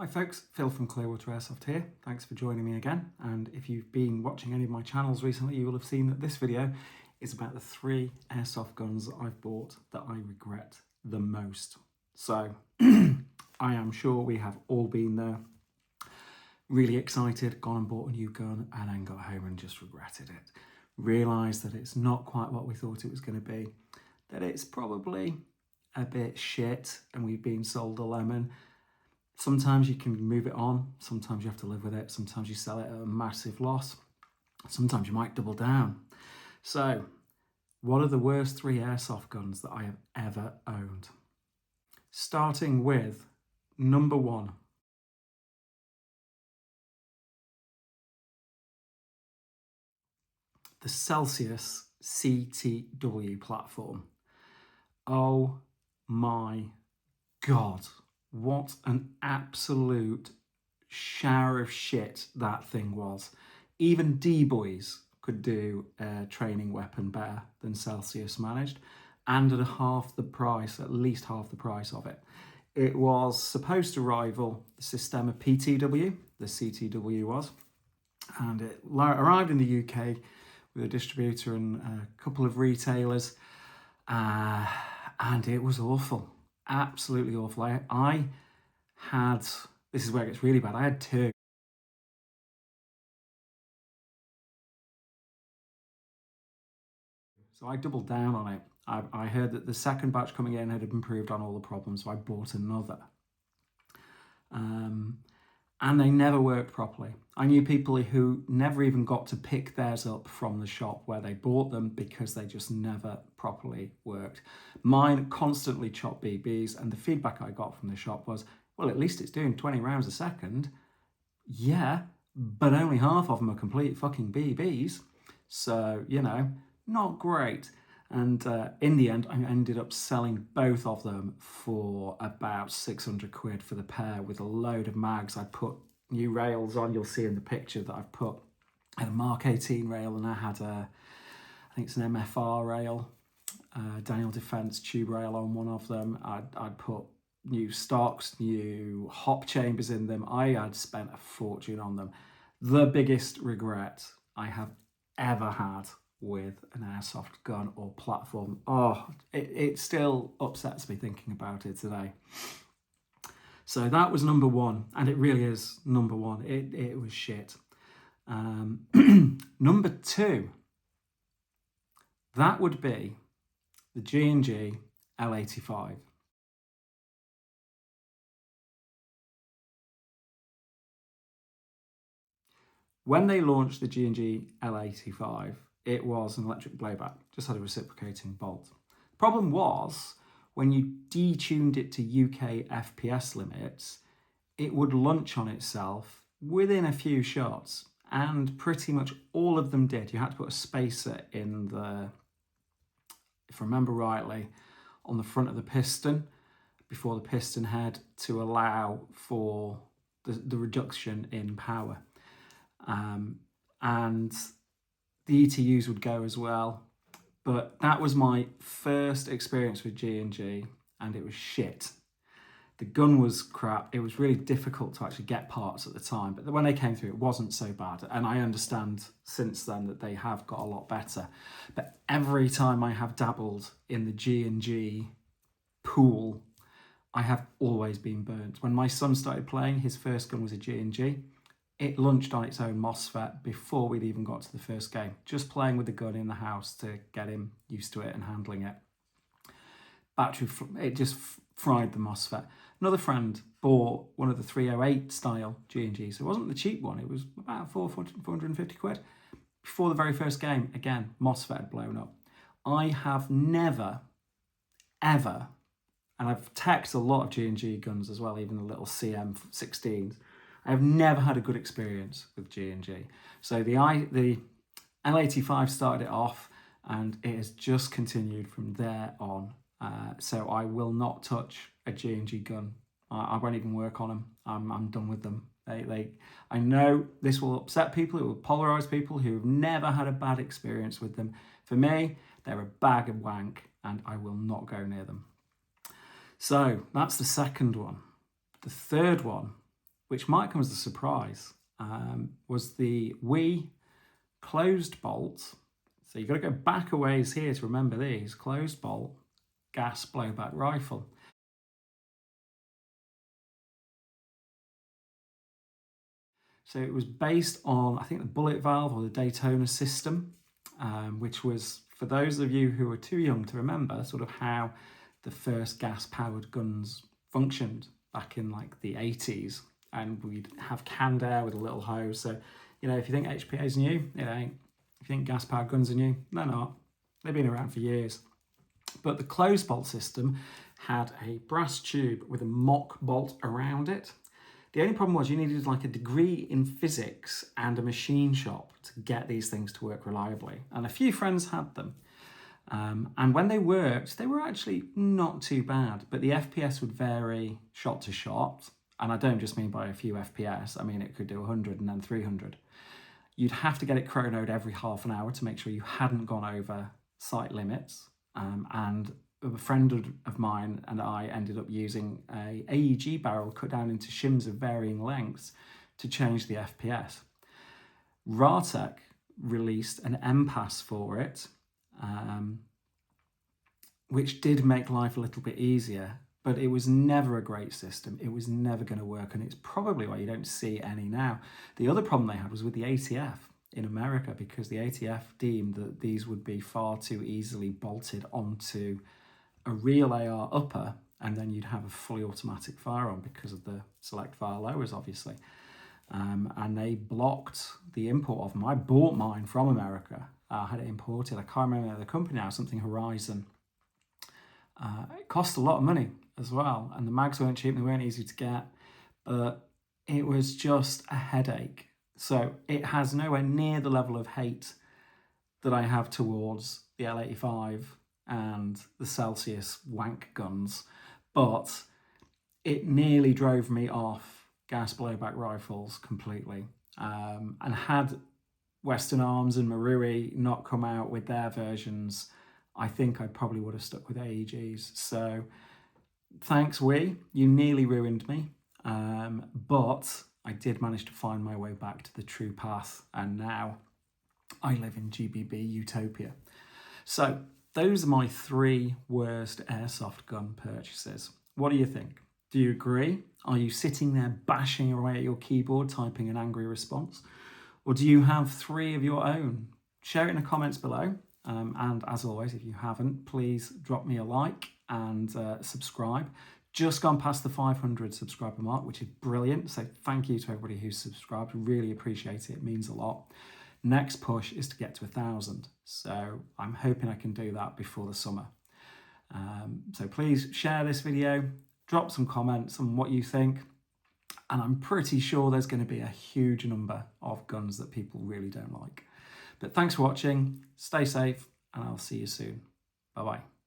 Hi folks, Phil from Clearwater Airsoft here. Thanks for joining me again. And if you've been watching any of my channels recently, you will have seen that this video is about the 3 airsoft guns that I've bought that I regret the most. So I am sure we have all been there, really excited, gone and bought a new gun and then got home and just regretted it. Realised that it's not quite what we thought it was going to be, that it's probably a bit shit and we've been sold a lemon. Sometimes you can move it on, sometimes you have to live with it, sometimes you sell it at a massive loss, sometimes you might double down. So, what are the worst 3 airsoft guns that I have ever owned? Starting with number 1. The Celsius CTW platform. Oh my God. What an absolute shower of shit that thing was. Even D-boys could do a training weapon better than Celsius managed, and at at least half the price of it. It was supposed to rival the Systema PTW, the CTW was, and it arrived in the UK with a distributor and a couple of retailers, and it was awful. Absolutely awful. I had, this is where it gets really bad, I had 2. So I doubled down on it. I heard that the second batch coming in had improved on all the problems, so I bought another. And they never worked properly. I knew people who never even got to pick theirs up from the shop where they bought them because they just never properly worked. Mine constantly chopped BBs, and the feedback I got from the shop was, well, at least it's doing 20 rounds a second. Yeah, but only half of them are complete fucking BBs. So, you know, not great. And in the end, I ended up selling both of them for about 600 quid for the pair with a load of mags. I put new rails on, you'll see in the picture that I've put. I had a Mark 18 rail and I had I think it's an MFR rail, Daniel Defence tube rail on one of them. I'd put new stocks, new hop chambers in them. I had spent a fortune on them. The biggest regret I have ever had with an airsoft gun or platform. Oh, it still upsets me thinking about it today. So that was number 1, and it really is number 1. It was shit. Number 2, that would be the G&G L85. When they launched the G&G L85, it was an electric blowback, just had a reciprocating bolt. The problem was, when you detuned it to UK FPS limits, it would launch on itself within a few shots, and pretty much all of them did. You had to put a spacer in the, if I remember rightly, on the front of the piston, before the piston head, to allow for the reduction in power. And the ETUs would go as well, but that was my first experience with G&G, and it was shit. The gun was crap. It was really difficult to actually get parts at the time, but when they came through, it wasn't so bad. And I understand since then that they have got a lot better. But every time I have dabbled in the G&G pool, I have always been burnt. When my son started playing, his first gun was a G&G. It launched on its own MOSFET before we'd even got to the first game, just playing with the gun in the house to get him used to it and handling it. It just fried the MOSFET. Another friend bought one of the 308 style G&G, so it wasn't the cheap one, it was about 450 quid. Before the very first game, again, MOSFET had blown up. I have never, ever, and I've teched a lot of G&G guns as well, even the little CM16s, I have never had a good experience with G&G. So the L85 started it off, and it has just continued from there on. So I will not touch a G&G gun. I won't even work on them. I'm done with them. I know this will upset people, it will polarize people who have never had a bad experience with them. For me, they're a bag of wank, and I will not go near them. So that's the second one. The third one which might come as a surprise, was the WE closed bolt. So you've got to go back a ways here to remember these. Closed bolt gas blowback rifle. So it was based on, I think, the bullet valve or the Daytona system, which was, for those of you who are too young to remember, sort of how the first gas-powered guns functioned back in like the 80s. And we'd have canned air with a little hose. So, you know, if you think HPA is new, it ain't. If you think gas-powered guns are new, they're not. They've been around for years. But the closed bolt system had a brass tube with a mock bolt around it. The only problem was you needed like a degree in physics and a machine shop to get these things to work reliably. And a few friends had them. And when they worked, they were actually not too bad, but the FPS would vary shot to shot. And I don't just mean by a few FPS, I mean it could do 100 and then 300. You'd have to get it chronoed every half an hour to make sure you hadn't gone over sight limits. And a friend of mine and I ended up using a AEG barrel cut down into shims of varying lengths to change the FPS. Ratec released an MPAS for it, which did make life a little bit easier, but it was never a great system. It was never going to work, and it's probably why you don't see any now. The other problem they had was with the ATF in America, because the ATF deemed that these would be far too easily bolted onto a real AR upper, and then you'd have a fully automatic firearm because of the select fire lowers, obviously. And they blocked the import of them. I bought mine from America. I had it imported. I can't remember the company now, something Horizon. It cost a lot of money as well, and the mags weren't cheap, they weren't easy to get, but it was just a headache. So it has nowhere near the level of hate that I have towards the L85 and the Celsius wank guns, but it nearly drove me off gas blowback rifles completely. And had Western Arms and Marui not come out with their versions, I think I probably would have stuck with AEGs. So thanks, WE, you nearly ruined me, but I did manage to find my way back to the true path, and now I live in GBB utopia. So those are my 3 worst airsoft gun purchases. What do you think? Do you agree? Are you sitting there bashing away at your keyboard, typing an angry response? Or do you have 3 of your own? Share it in the comments below. And as always, if you haven't, please drop me a like and subscribe. Just gone past the 500 subscriber mark, which is brilliant. So thank you to everybody who's subscribed. Really appreciate it. It means a lot. Next push is to get to 1,000. So I'm hoping I can do that before the summer. So please share this video, drop some comments on what you think. And I'm pretty sure there's going to be a huge number of guns that people really don't like. But thanks for watching. Stay safe, and I'll see you soon. Bye-bye.